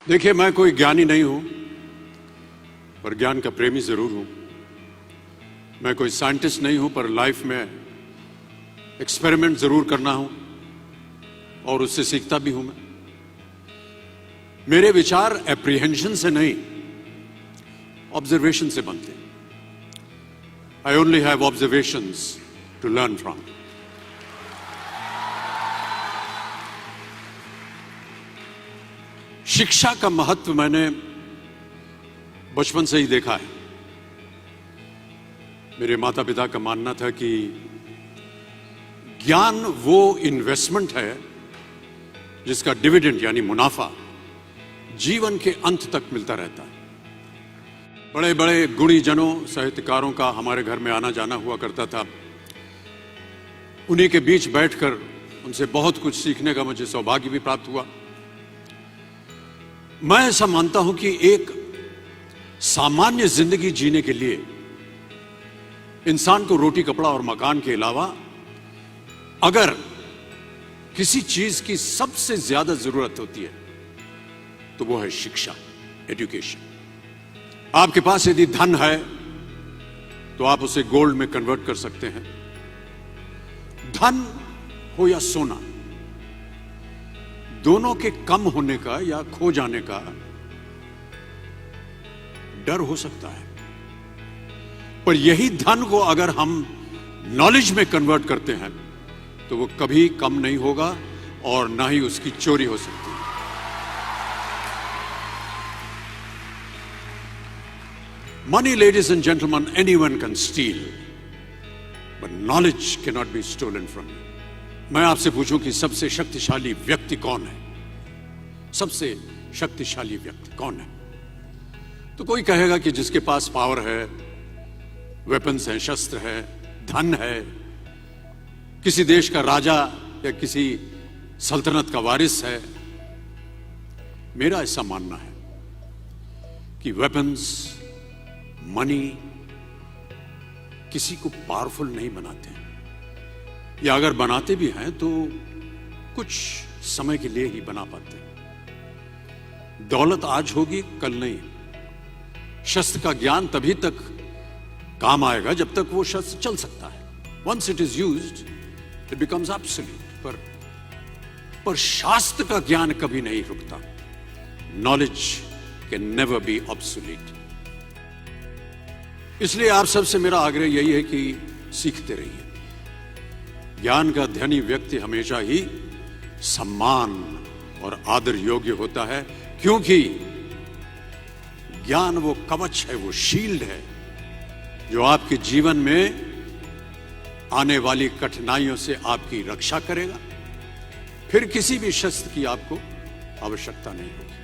देखिए, मैं कोई ज्ञानी नहीं हूं, पर ज्ञान का प्रेमी जरूर हूं। मैं कोई साइंटिस्ट नहीं हूं, पर लाइफ में एक्सपेरिमेंट जरूर करना हूं और उससे सीखता भी हूं। मेरे विचार एप्रीहेंशन से नहीं, ऑब्जर्वेशन से बनते हैं। I only have observations to learn from. शिक्षा का महत्व मैंने बचपन से ही देखा है। मेरे माता पिता का मानना था कि ज्ञान वो इन्वेस्टमेंट है जिसका डिविडेंड यानी मुनाफा जीवन के अंत तक मिलता रहता है। बड़े बड़े गुणी जनों, साहित्यकारों का हमारे घर में आना जाना हुआ करता था। उन्हीं के बीच बैठकर उनसे बहुत कुछ सीखने का मुझे सौभाग्य भी प्राप्त हुआ। मैं ऐसा मानता हूं कि एक सामान्य जिंदगी जीने के लिए इंसान को रोटी, कपड़ा और मकान के अलावा अगर किसी चीज की सबसे ज्यादा जरूरत होती है तो वो है शिक्षा, एजुकेशन। आपके पास यदि धन है तो आप उसे गोल्ड में कन्वर्ट कर सकते हैं। धन हो या सोना, दोनों के कम होने का या खो जाने का डर हो सकता है, पर यही धन को अगर हम नॉलेज में कन्वर्ट करते हैं तो वो कभी कम नहीं होगा और ना ही उसकी चोरी हो सकती है। Money, ladies and gentlemen, anyone can steal, but knowledge cannot be stolen from you. मैं आपसे पूछूं कि सबसे शक्तिशाली व्यक्ति कौन है? सबसे शक्तिशाली व्यक्ति कौन है? तो कोई कहेगा कि जिसके पास पावर है, वेपन्स हैं, शस्त्र है, धन है, किसी देश का राजा या किसी सल्तनत का वारिस है। मेरा ऐसा मानना है कि वेपन्स, मनी किसी को पावरफुल नहीं बनाते, या अगर बनाते भी हैं तो कुछ समय के लिए ही बना पाते हैं। दौलत आज होगी, कल नहीं। शस्त्र का ज्ञान तभी तक काम आएगा जब तक वो शस्त्र चल सकता है। Once it is used it becomes absolute. पर शास्त्र का ज्ञान कभी नहीं रुकता। Knowledge can never be obsolete. इसलिए आप सबसे मेरा आग्रह यही है कि सीखते रहिए। ज्ञान का धनी व्यक्ति हमेशा ही सम्मान और आदर योग्य होता है, क्योंकि ज्ञान वो कवच है, वो शील्ड है जो आपके जीवन में आने वाली कठिनाइयों से आपकी रक्षा करेगा। फिर किसी भी शस्त्र की आपको आवश्यकता नहीं होगी।